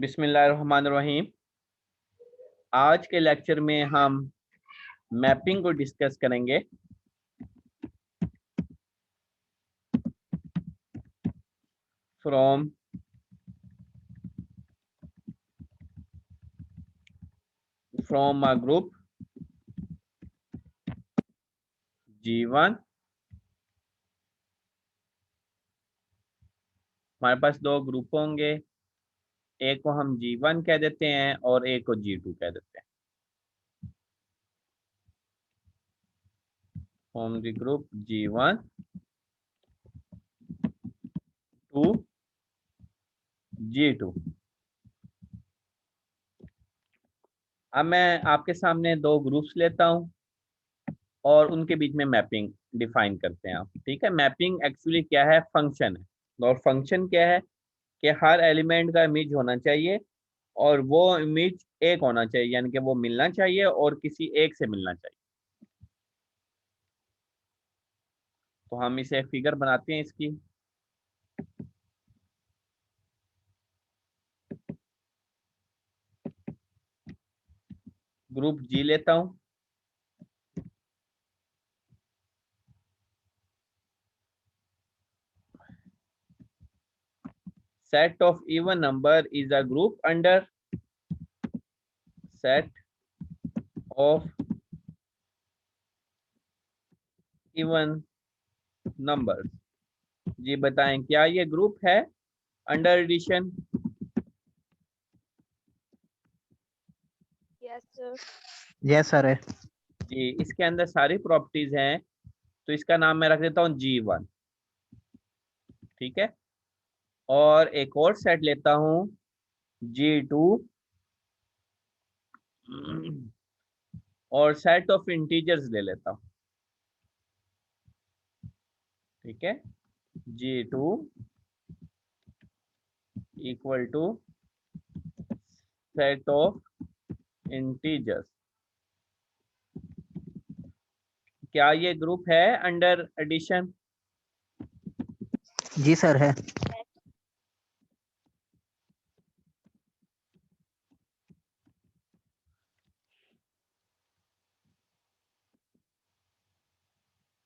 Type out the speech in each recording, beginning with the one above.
बिस्मिल्लाहिर्रहमानिर्रहीम। आज के लेक्चर में हम मैपिंग को डिस्कस करेंगे। From a group G1। हमारे पास दो ग्रुप होंगे, एक को हम G1 कह देते हैं और एक को G2 कह देते हैं। From the group G1 to G2। अब मैं आपके सामने दो ग्रुप्स लेता हूं और उनके बीच में मैपिंग डिफाइन करते हैं आप। ठीक है, मैपिंग एक्चुअली क्या है? फंक्शन है। और फंक्शन क्या है कि हर एलिमेंट का इमेज होना चाहिए और वो इमेज एक होना चाहिए, यानी कि वो मिलना चाहिए और किसी एक से मिलना चाहिए। तो हम इसे एक फिगर बनाते हैं इसकी। ग्रुप जी लेता हूं। Set of even number is a group under set of even numbers. जी बताएं, क्या ये ग्रुप है under addition? Yes sir. Yes sir है। जी, इसके अंदर सारी प्रॉपर्टीज हैं, तो इसका नाम मैं रख देता हूँ G1। ठीक है, और एक और सेट लेता हूँ G2 और सेट ऑफ इंटीजर्स ले लेता हूँ। ठीक है, G2 equal to set of integers. क्या ये ग्रुप है अंडर एडिशन? जी सर है।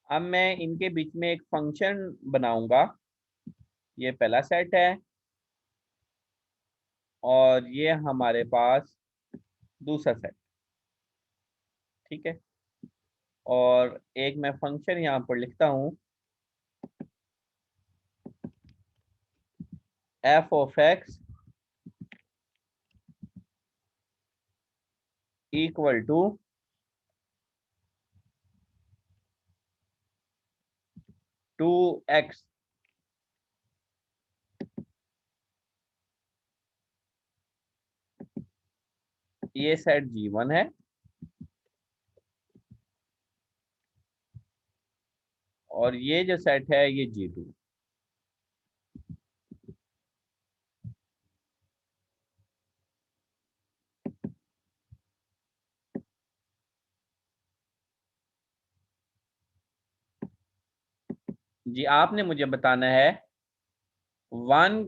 अब मैं इनके बीच में एक फंक्शन बनाऊंगा। ये पहला सेट है और ये हमारे पास दूसरा सेट। ठीक है, और एक मैं फंक्शन यहाँ पर लिखता हूँ f of x equal to 2x। ये सेट G1 है और ये जो सेट है ये G2। जी आपने मुझे बताना है वन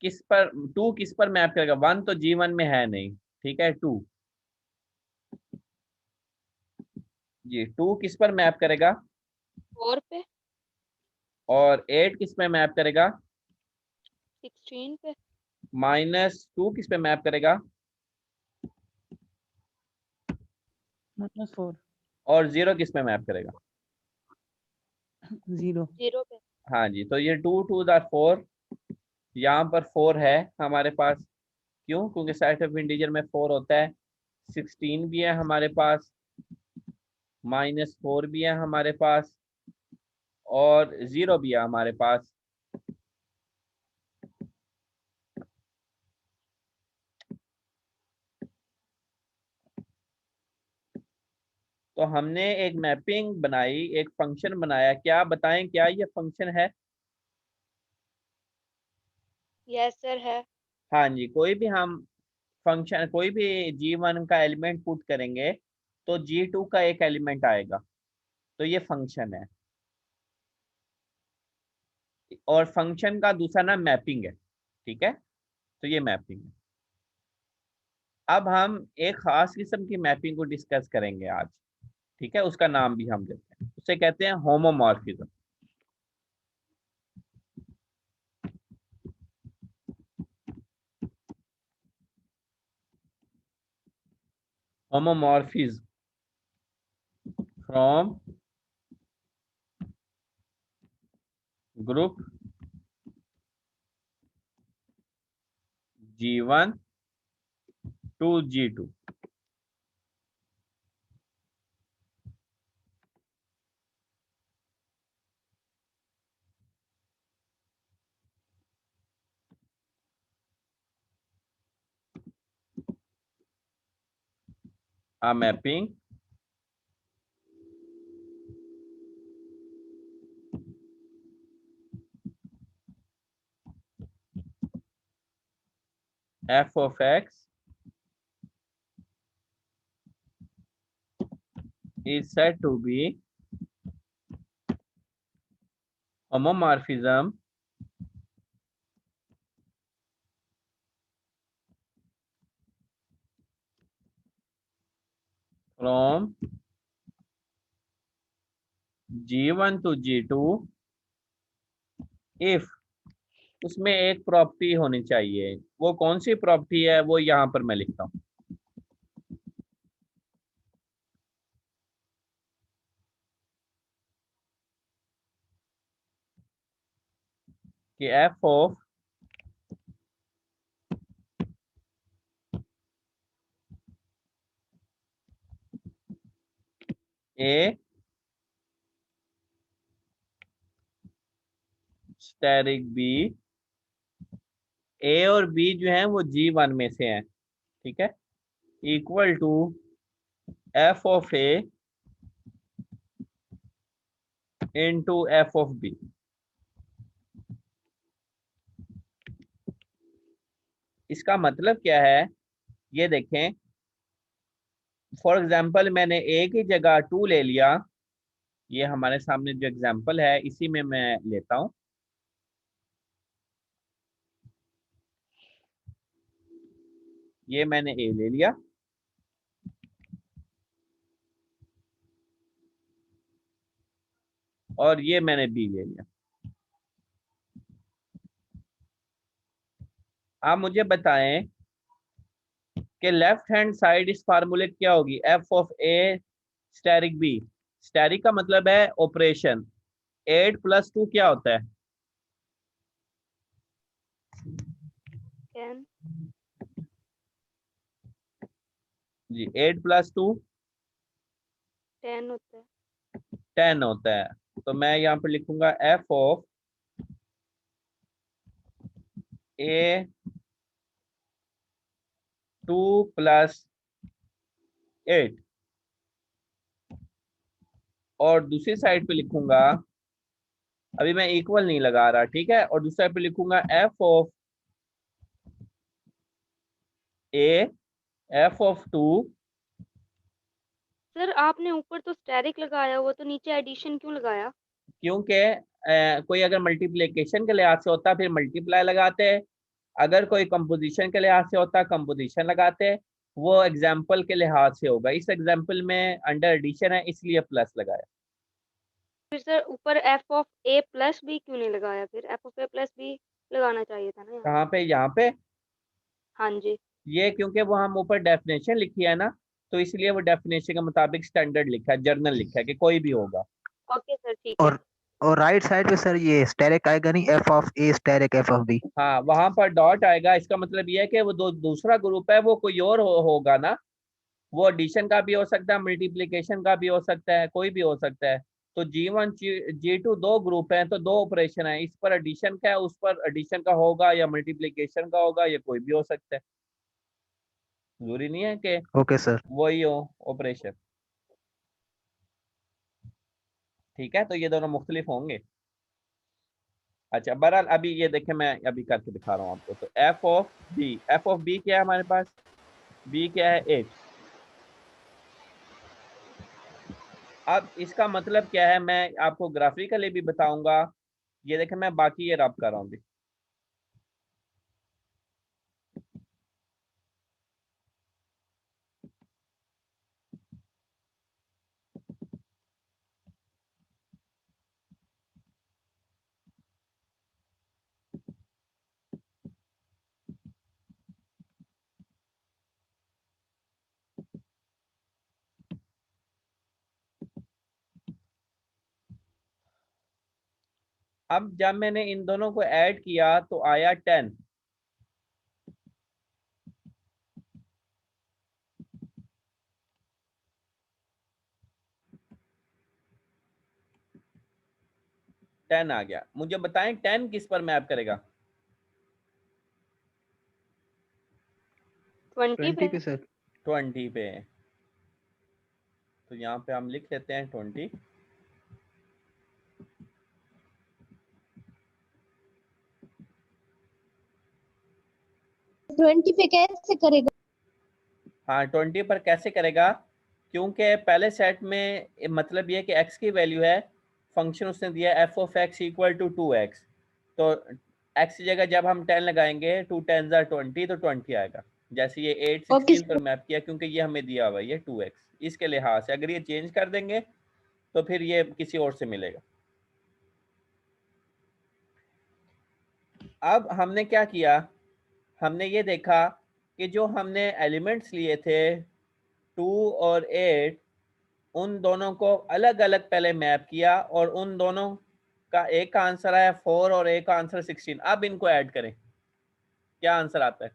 किस पर, टू किस पर मैप करेगा। वन तो G1 में है नहीं, ठीक है। टू, जी टू किस पर मैप करेगा? 4 पे, और 8 किस पे मैप करेगा? 16 पे, -2 किस पे मैप करेगा? -4 और 0 किस पे मैप करेगा? 0 0 पे। हाँ जी, तो ये 2 2 4, यहाँ पर 4 है हमारे पास। क्यों? क्योंकि सेट ऑफ इंटीजर में 4 होता है। 16 भी है हमारे पास, -4 भी है हमारे पास और 0 भी है हमारे पास। तो हमने एक मैपिंग बनाई, एक फंक्शन बनाया। क्या बताएं, क्या ये फंक्शन है? यस सर है। हाँ जी, कोई भी हम फंक्शन, कोई भी G1 का एलिमेंट पुट करेंगे तो G2 का एक एलिमेंट आएगा, तो ये फंक्शन है। और फंक्शन का दूसरा नाम मैपिंग है। ठीक है, तो ये मैपिंग है। अब हम एक खास किस्म की मैपिंग को डिस्कस करेंगे आज, ठीक है, उसका नाम भी हम देते हैं, उसे कहते हैं homomorphism. Homomorphism from group G1 to G2। A mapping f of x is said to be homomorphism from G1 to G2 if उसमें एक प्रॉपर्टी होनी चाहिए। वो कौन सी प्रॉपर्टी है, वो यहाँ पर मैं लिखता हूँ कि f of A asterisk b, a और बी जो है वो G1 में से हैं, ठीक है, equal to f of A into f of B. इसका मतलब क्या है, ये देखें, फॉर एग्जाम्पल मैंने ए की जगह 2 ले लिया, ये हमारे सामने जो एग्जाम्पल है इसी में मैं लेता हूं, ये मैंने ए ले लिया और ये मैंने बी ले लिया। आप मुझे बताएं कि लेफ्ट हैंड साइड इस फार्मूले की क्या होगी, F of A asterisk B. Asterisk का मतलब है ऑपरेशन, 8 + 2 क्या होता है 10 जी, 8 + 2 10 होता है। 10 होता है। तो मैं यहाँ पर लिखूंगा एफ ऑफ ए 2 + 8 और दूसरी साइड पे लिखूंगा, अभी मैं इक्वल नहीं लगा रहा, ठीक है, और दूसरी साइड पे लिखूंगा F of A F of 2। Sir आपने ऊपर तो स्टेरिक लगाया हुआ, तो नीचे एडिशन क्यों लगाया? क्योंकि कोई अगर मल्टीप्लिकेशन के लिहाज से होता फिर मल्टीप्लाई लगाते हैं, अगर कोई कंपोजिशन के लिहाज से होता कंपोजिशन लगाते हैं, वो एग्जाम्पल के लिहाज से होगा। इस एग्जाम्पल में अंडर एडिशन है इसलिए प्लस लगाया। फिर सर ऊपर F of A plus B क्यों नहीं लगाया? फिर F of A plus B लगाना चाहिए था ना यहाँ। कहाँ पे, यहाँ पे, हाँ जी। ये क्योंकि वो हम ऊपर डेफिनेशन लिखी है ना, तो इसलिए वो डेफिनेशन के मुताबिक स्टैंडर्ड लिखा है, जर्नल लिखा है कि कोई भी होगा। ओके सर, ठीक है। और और राइट साइड पे सर ये स्टेरिक आएगा नहीं, F of A asterisk F of B. हाँ, वहां पर डॉट आएगा, इसका मतलब ये है कि वो दूसरा ग्रुप है, वो कोई और होगा ना, वो एडिशन का भी हो सकता है, मल्टीप्लिकेशन का भी हो सकता है, कोई भी हो सकता है। तो G1 G2 दो ग्रुप हैं, तो दो ऑपरेशन है, इस पर एडिशन का है, उस पर एडिशन का होगा या मल्टीप्लिकेशन का होगा, ये कोई भी हो सकता है, जरूरी नहीं है कि ओके सर। वही हो ऑपरेशन, ठीक है। तो ये दोनों मुख्तलिफ होंगे। अच्छा, बहरहाल अभी ये देखें, मैं अभी करके दिखा रहा हूँ आपको। तो F of B, F of B क्या है हमारे पास, बी क्या है 8। अब इसका मतलब क्या है, मैं आपको ग्राफिकली भी बताऊंगा। ये देखें, मैं बाकी ये रब कर रहा हूँ अभी। अब जब मैंने इन दोनों को ऐड किया तो आया 10। टेन आ गया। मुझे बताएं 10 किस पर मैप करेगा? 20 20 पे। पे सर। 20 पे। तो यहाँ पे हम लिख लेते हैं 20। 20 पे कैसे करेगा? हाँ 20 पर कैसे करेगा? क्योंकि पहले सेट में मतलब ये कि x की वैल्यू है, फंक्शन उसने दिया F of x equal to 2x। तो x की जगह जब हम 10 लगाएंगे 2 10 20 तो 20 आएगा। जैसे ये 8 और 16 किस पर मैप किया क्योंकि ये हमें दिया हुआ है ये 2x, इसके लिहाज से अगर ये चेंज कर देंगे तो फिर ये किसी और से मिलेगा। अब हमने क्या किया, हमने ये देखा कि जो हमने एलिमेंट्स लिए थे 2 और 8, उन दोनों को अलग अलग पहले मैप किया और उन दोनों का एक का आंसर आया 4 और एक का आंसर 16। अब इनको ऐड करें, क्या आंसर आता है?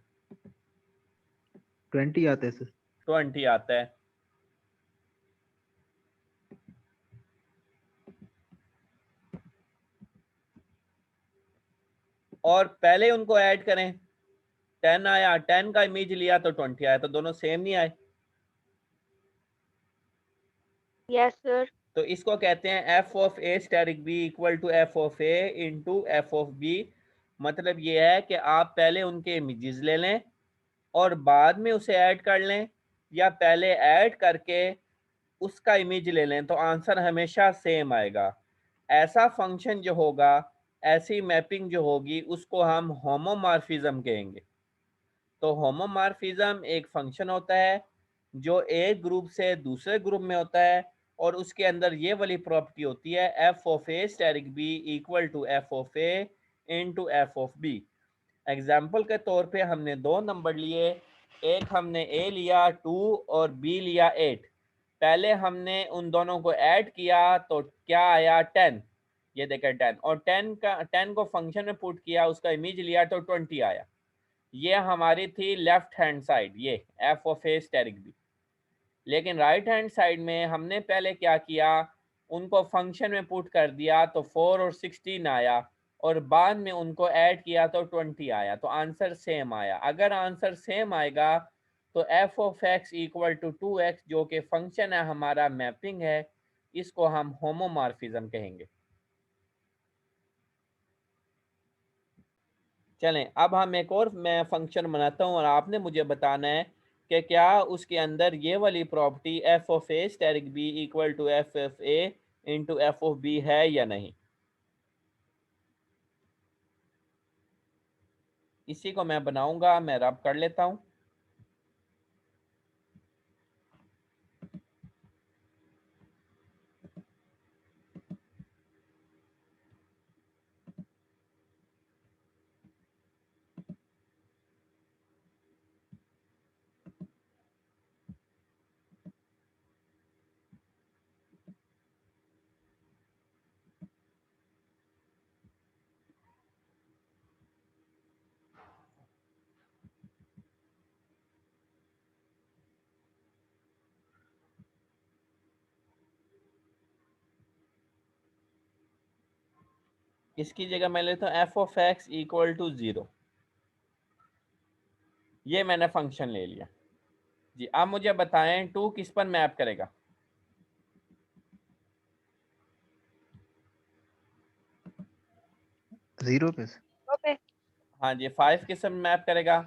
20 आते हैं सर। 20 आता है। और पहले उनको ऐड करें, 10 आया, 10 का इमेज लिया तो 20 आया, तो दोनों सेम नहीं आए। Yes sir. तो इसको कहते हैं F of A asterisk B equal to F of A into F of B. मतलब ये है कि आप पहले उनके इमेजेस ले लें और बाद में उसे ऐड कर लें, या पहले ऐड करके उसका इमेज ले लें, तो आंसर हमेशा सेम आएगा। ऐसा फंक्शन जो होगा, ऐसी मैपिंग जो होगी, उसको हम होमोमॉर्फिज्म कहेंगे। तो होमोमॉर्फिज्म एक फंक्शन होता है जो एक ग्रुप से दूसरे ग्रुप में होता है और उसके अंदर ये वाली प्रॉपर्टी होती है F of A asterisk B equal to F of A into F of B. Example के तौर पे हमने दो नंबर लिए, एक हमने ए लिया 2 और बी लिया 8। पहले हमने उन दोनों को ऐड किया तो क्या आया 10, ये देखें 10, और 10 को फंक्शन में पुट किया, उसका इमेज लिया तो 20 आया। ये हमारी थी लेफ्ट हैंड साइड, ये F of A asterisk B. लेकिन राइट हैंड साइड में हमने पहले क्या किया, उनको फंक्शन में पुट कर दिया तो 4 और 16 आया, और बाद में उनको ऐड किया तो 20 आया, तो आंसर सेम आया। अगर आंसर सेम आएगा तो F of x equal to 2x जो कि फंक्शन है हमारा, मैपिंग है, इसको हम होमोमॉर्फिज्म कहेंगे। चलें अब हम एक और मैं फंक्शन बनाता हूं और आपने मुझे बताना है कि क्या उसके अंदर ये वाली property F of A asterisk B equal to F F A into F of B है या नहीं। इसी को मैं बनाऊंगा, मैं रब कर लेता हूं। इसकी जगह मैं लेता हूं F of x equal to 0। ये मैंने फंक्शन ले लिया जी। अब मुझे बताएं 2 किस पर मैप करेगा? 0 पे। ओके। हाँ जी। 5 किस पर मैप करेगा?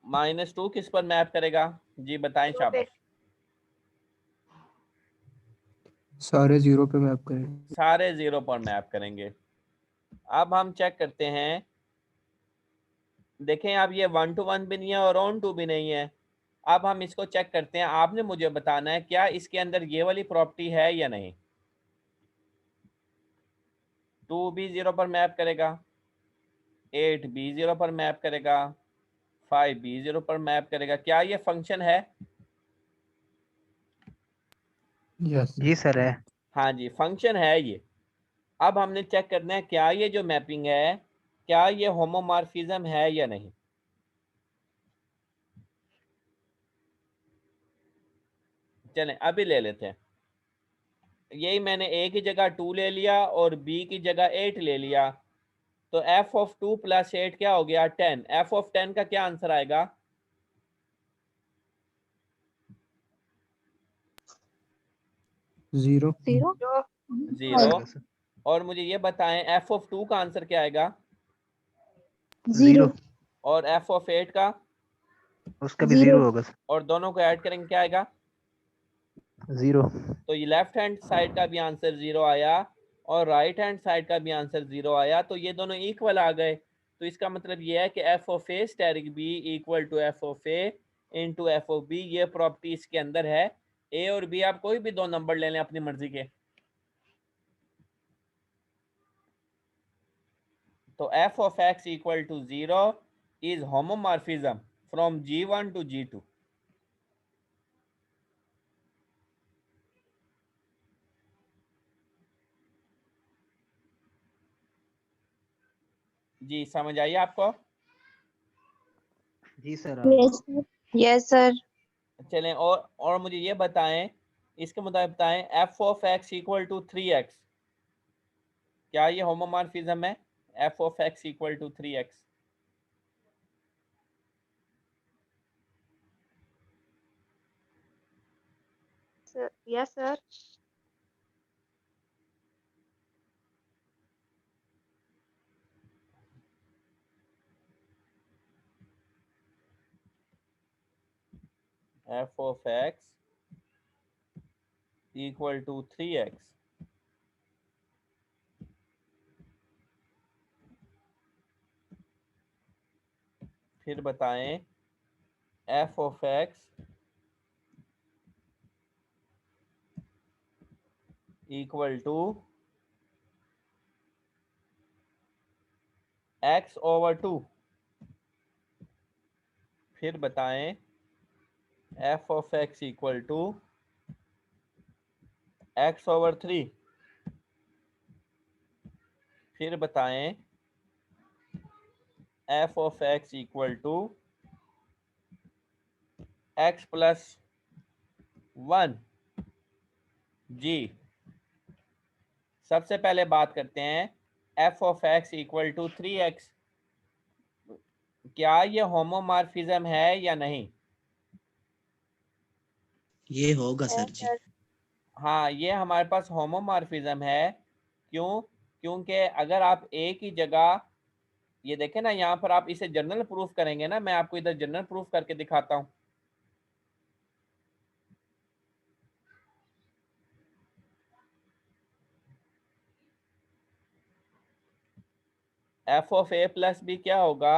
-2 किस पर मैप करेगा? जी बताएं, ओके। शाबाश। सारे 0 पे मैप करेंगे। सारे 0 पर मैप करेंगे। अब हम चेक करते हैं, देखें अब ये 1 to 1 भी नहीं है और ऑन टू भी नहीं है। अब हम इसको चेक करते हैं, आपने मुझे बताना है क्या इसके अंदर ये वाली प्रॉपर्टी है या नहीं। 2 भी 0 पर मैप करेगा, 8 भी 0 पर मैप करेगा, 5 भी 0 पर मैप करेगा। क्या ये फंक्शन है? यस जी सर है। हाँ जी, फंक्शन है ये। अब हमने चेक करना है क्या ये जो मैपिंग है, क्या ये होमोमॉर्फिज्म है या नहीं। चलें अभी ले लेते हैं। यही मैंने ए की जगह 2 ले लिया और बी की जगह 8 ले लिया, तो एफ ऑफ 2 प्लस 8 क्या हो गया 10। एफ ऑफ 10 का क्या आंसर आएगा? 0 जो 0। आएगा सर। और मुझे ये बताएं एफ ऑफ 2 का आंसर क्या आएगा? 0। और एफ ऑफ 8 का? उसका भी 0 होगा सर। और दोनों को ऐड करेंगे क्या आएगा? 0। तो ये लेफ्ट हैंड साइड का भी आंसर 0 आया और राइट हैंड साइड का भी आंसर 0 आया, तो ये दोनों इक्वल आ गए। तो इसका मतलब ये है कि F of A asterisk B equal to F of A into F of B, ये प्रॉपर्टी इसके अंदर है। ए और बी आप कोई भी दो नंबर ले लें अपनी मर्जी के। तो F of x equal to 0 is homomorphism from G1 to G2। जी समझ आइए आपको? जी सर। Yes sir. चलें और मुझे ये बताएं, इसके मुताबिक बताएं F of x equal to 3x, क्या ये होमोमॉर्फिज्म है? F of x equal to 3x। Yes sir. F of x equal to 3x। फिर बताएं F of x equal to x over 2। फिर बताएं F of x equal to x over 3। फिर बताएं F of x equal to x plus 1। जी सबसे पहले बात करते हैं F of x equal to 3x, क्या ये होमोमॉर्फिज्म है या नहीं? ये होगा सर जी। हाँ ये हमारे पास होमोमॉर्फिज्म है। क्यों? क्योंकि अगर आप ए की जगह, ये देखें ना यहाँ पर, आप इसे जनरल प्रूफ करेंगे ना, मैं आपको इधर जनरल प्रूफ करके दिखाता हूँ। F of A plus B क्या होगा?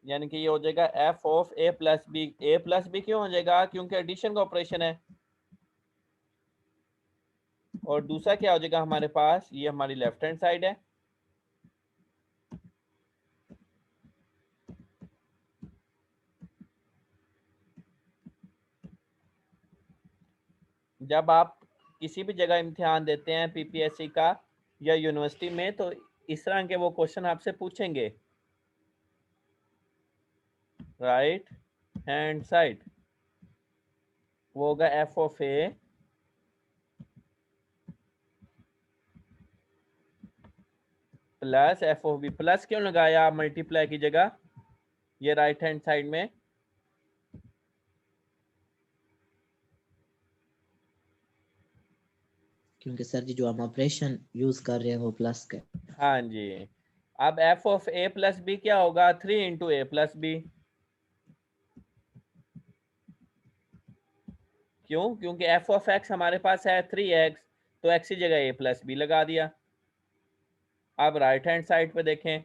यानी कि ये हो जाएगा F of A plus B. A plus B क्यों हो जाएगा? क्योंकि एडिशन का ऑपरेशन है। और दूसरा क्या हो जाएगा हमारे पास? ये हमारी लेफ्ट हैंड साइड है। जब आप किसी भी जगह इम्तिहान देते हैं पीपीएससी का या यूनिवर्सिटी में, तो इस तरह के वो क्वेश्चन आपसे पूछेंगे। राइट हैंड साइड वो होगा F of A plus F of B. Plus क्यों लगाया मल्टीप्लाई की जगह ये राइट हैंड साइड में? क्योंकि सर जी जो हम ऑपरेशन यूज कर रहे हैं वो प्लस का। हाँ जी। अब F of A plus B क्या होगा? 3 इंटू ए प्लस बी। क्यों? क्योंकि एफ ऑफ एक्स हमारे पास है 3x, तो एक्स की जगह ए प्लस बी लगा दिया। अब राइट हैंड साइड पे देखें,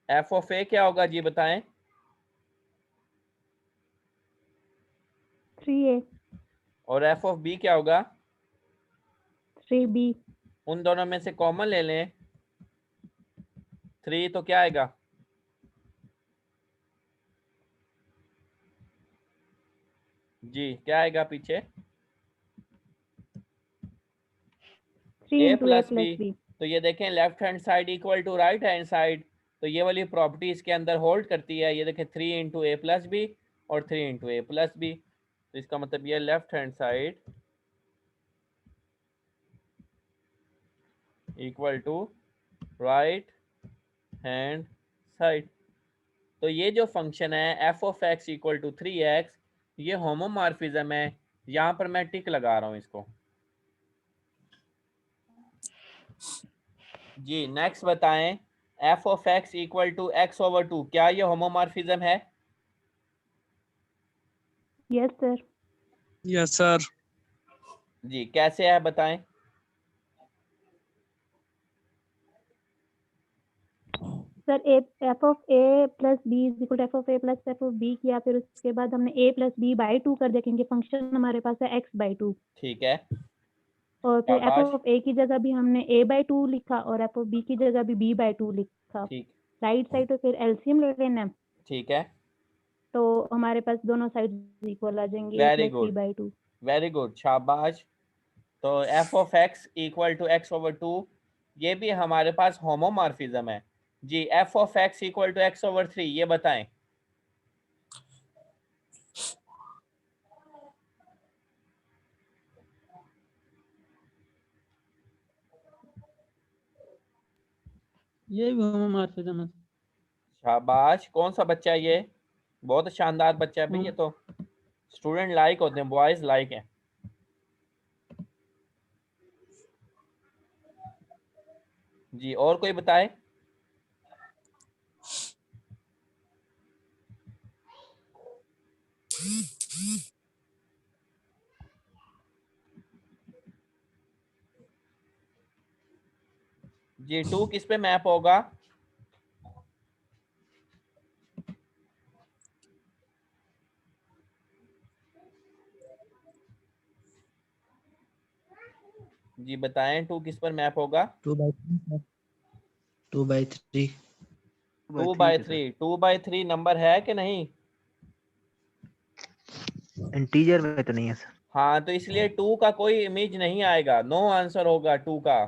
एफ ऑफ ए क्या होगा जी बताएं? 3A और एफ ऑफ बी क्या होगा? 3B उन दोनों में से कॉमन ले लें 3, तो क्या आएगा? जी क्या आएगा पीछे? 3 A into a plus B. plus b. तो ये देखें left hand side equal to right hand side, तो ये वाली प्रॉपर्टी इसके अंदर होल्ड करती है। ये देखें 3 इंटू ए प्लस बी और 3 इंटू ए प्लस बी, तो इसका मतलब ये left hand side equal to right hand side. तो ये जो फंक्शन है F of x equal to 3x, ये होमोमॉर्फिज्म है। यहाँ पर मैं टिक लगा रहा हूँ इसको। जी नेक्स्ट बताएं, F of x equal to x over 2, क्या ये होमोमॉर्फिज्म है? Yes sir. Yes sir. जी कैसे है बताएं? Sir f of a plus b is equal to f of a plus f of b किया, फिर उसके बाद हमने a plus b by 2 कर देखेंगे, फंक्शन हमारे पास है x by 2, ठीक है, और फिर f शाबाश, of a की जगह भी हमने a by 2 लिखा और f of b की जगह भी b by 2 लिखा। ठीक, राइट साइड पे फिर एलसीएम ले लेना है, ठीक है, तो हमारे पास दोनों साइड इक्वल आ जाएंगे, a very plus b good, by 2। Very good, शाबाश। तो F of x equal to x over 2, ये भी हमारे पास होमोमॉर्फिज्म है। जी f of x equal to x over 3, ये बताएं। ये भी होमोमॉर्फिज्म है। शाबाश, कौन सा बच्चा है ये? बहुत शानदार बच्चा है भाई, ये तो स्टूडेंट लाइक होते हैं, बॉयज लाइक हैं। जी और कोई बताए? जी 2 किस पे मैप होगा? जी बताएं 2 किस पर मैप होगा? 2/3 2/3 2/3। 2/3 नंबर है कि नहीं? इंटीजर में तो नहीं है सर। हाँ, तो इसलिए 2 का कोई इमेज नहीं आएगा, नो आंसर होगा 2 का।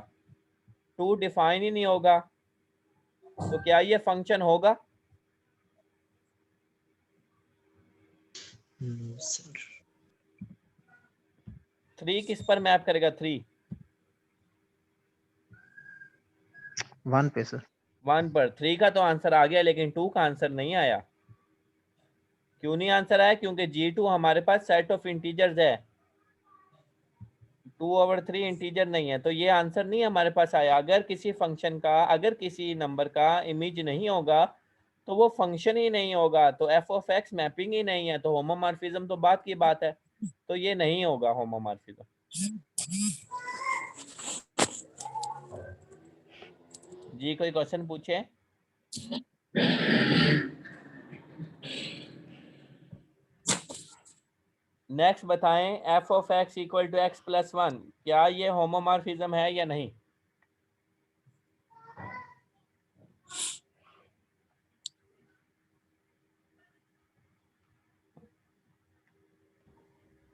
2 डिफाइन ही नहीं होगा, तो क्या ये फंक्शन होगा? No sir. 3 किस पर मैप करेगा? 3 1 पे सर। 1 पर। 3 का तो आंसर आ गया, लेकिन 2 का आंसर नहीं आया। क्यों नहीं आंसर आया? क्योंकि G2 हमारे पास सेट ऑफ इंटीजर्स है, 2/3 इंटीजर नहीं है, तो ये आंसर नहीं हमारे पास आया। अगर किसी फंक्शन का, अगर किसी नंबर का इमेज नहीं होगा तो वो फंक्शन ही नहीं होगा, तो एफ ऑफ एक्स मैपिंग ही नहीं है, तो होमोमॉर्फिज्म तो बात की बात है, तो ये नहीं होगा होमोमॉर्फिज्म। जी कोई क्वेश्चन पूछे? नेक्स्ट बताएं, F of x equal to X plus 1, क्या ये होमोमॉर्फिज्म है या नहीं?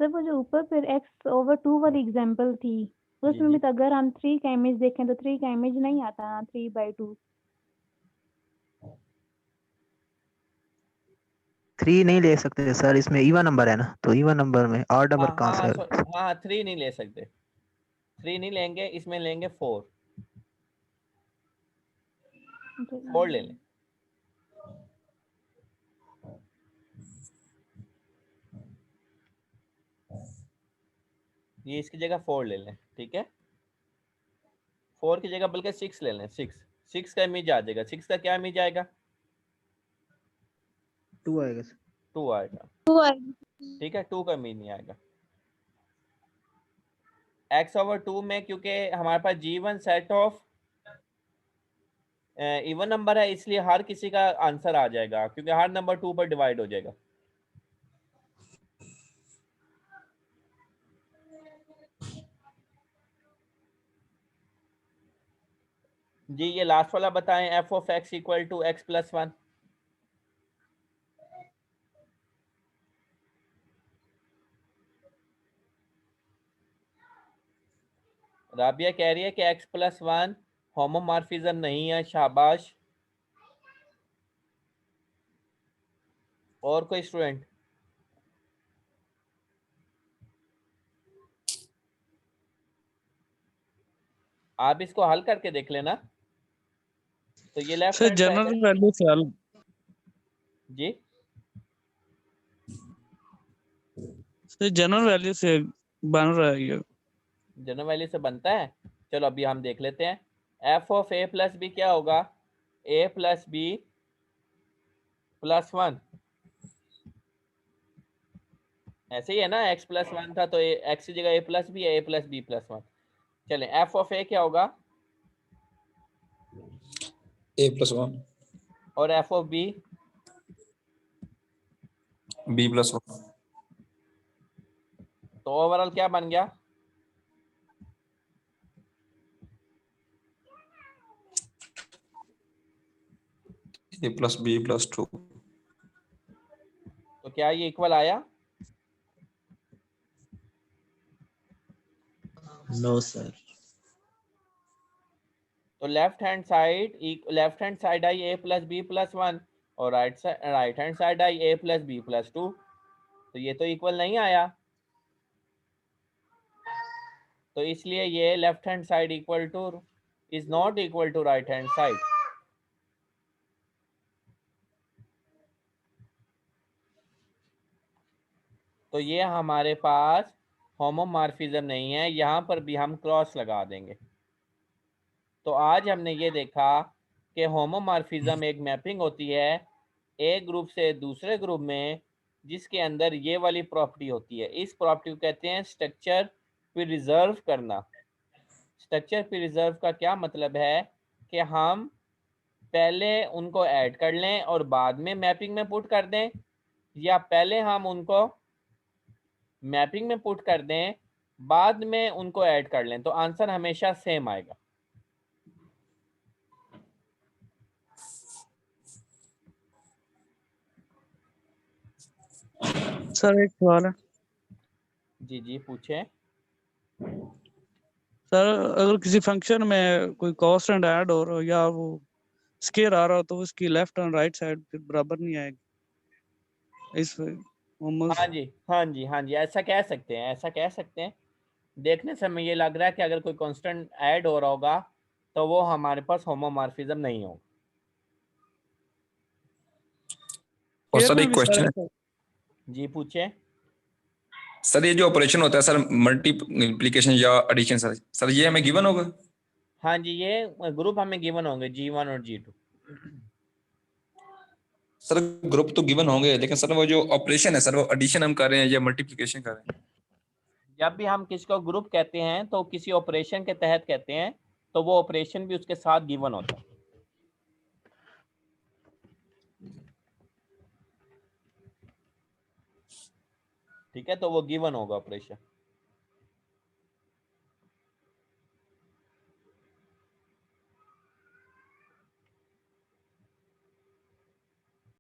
सर वो जो ऊपर फिर x over 2 वाली एग्जांपल थी, उसमें भी तो अगर हम 3 का इमेज देखें तो 3 का इमेज नहीं आता ना, 3/2। 3 नहीं ले सकते सर, इसमें इवन नंबर है ना, तो इवन नंबर में ऑड नंबर कहाँ से आएगा? हाँ 3 नहीं ले सकते, 3 नहीं लेंगे, इसमें लेंगे 4 ले लें। ये इसकी जगह 4 ले लें, ठीक है, 4 की जगह बल्कि 6 ले लें। 6 का इमेज आ जाएगा। 6 का क्या इमेज आएगा? 2 आएगा सर। 2 आएगा, ठीक है, 2 का इमेज नहीं आएगा। x ओवर 2 में क्योंकि हमारे पास G1 set of even number है, इसलिए हर किसी का आंसर आ जाएगा, क्योंकि हर नंबर 2 पर डिवाइड हो जाएगा। जी ये लास्ट वाला बताएं, F of x equal to X plus 1। Rabia कह रही है कि x+1 होमोमॉर्फिज्म नहीं है, शाबाश। और कोई स्टूडेंट? आप इसको हल करके देख लेना। तो ये left sir hand side general है वैल्यू से हल जी। सर जनरल वैल्यू से बन रहा है ये। जनरल वैल्यू से बनता है। चलो अभी हम देख लेते हैं। F of A plus B क्या होगा? ए प्लस बी प्लस 1, ऐसे ही है ना। x+1 था तो x की जगह a प्लस बी है, a प्लस बी प्लस 1। चलें, एफ ऑफ ए क्या होगा? a+1 और एफ ऑफ बी? b+1 तो ओवरऑल क्या बन गया? a+b+2। तो क्या ये इक्वल आया? No sir. तो लेफ्ट हैंड साइड आई a प्लस बी प्लस 1 और राइट हैंड साइड आई a प्लस बी प्लस 2। तो ये तो इक्वल नहीं आया। तो इसलिए ये left hand side is not equal to right hand side. तो ये हमारे पास होमोमॉर्फिज्म नहीं है। यहाँ पर भी हम क्रॉस लगा देंगे। तो आज हमने ये देखा कि होमोमॉर्फिज्म एक मैपिंग होती है एक ग्रुप से दूसरे ग्रुप में, जिसके अंदर ये वाली प्रॉपर्टी होती है। इस प्रॉपर्टी को कहते हैं स्ट्रक्चर प्रिजर्व करना। स्ट्रक्चर प्रिजर्व का क्या मतलब है कि हम पहले उनको ऐड कर लें और बाद में मैपिंग में पुट कर दें, या पहले हम उनको मैपिंग में पुट कर दें बाद में उनको ऐड कर लें। तो आंसर हमेशा सेम आएगा। सर एक सवाल है। जी जी पूछें। सर अगर किसी फंक्शन में कोई कांस्टेंट ऐड हो रहा हो या वो स्केयर आ रहा हो तो उसकी लेफ्ट एंड राइट साइड फिर बराबर नहीं आएगी। इस हाँ जी हाँ जी हाँ जी, ऐसा कह सकते हैं, ऐसा कह सकते हैं। देखने से हमें ये लग रहा है कि अगर कोई कांस्टेंट ऐड हो रहा होगा तो वो हमारे पास होमोमॉर्फिज्म नहीं होगा। और स्केयर सर में एक भी क्वेश्चन है सर जी पूछें। सर, ये जो ऑपरेशन होता है सर, मल्टीप्लिकेशन या एडिशन, सर ये हमें गिवन होगा? हाँ जी, ये ग्रुप हमें गिवन होंगे G1 और G2। सर ग्रुप तो गिवन होंगे, लेकिन सर वो जो ऑपरेशन है सर, वो एडिशन हम कर रहे हैं या मल्टीप्लिकेशन कर रहे हैं? जब भी हम किसी को ग्रुप कहते हैं तो किसी ऑपरेशन के तहत कहते हैं, तो वो ऑपरेशन भी उसके साथ गिवन होता है। ठीक है, तो वो गिवन होगा ऑपरेशन।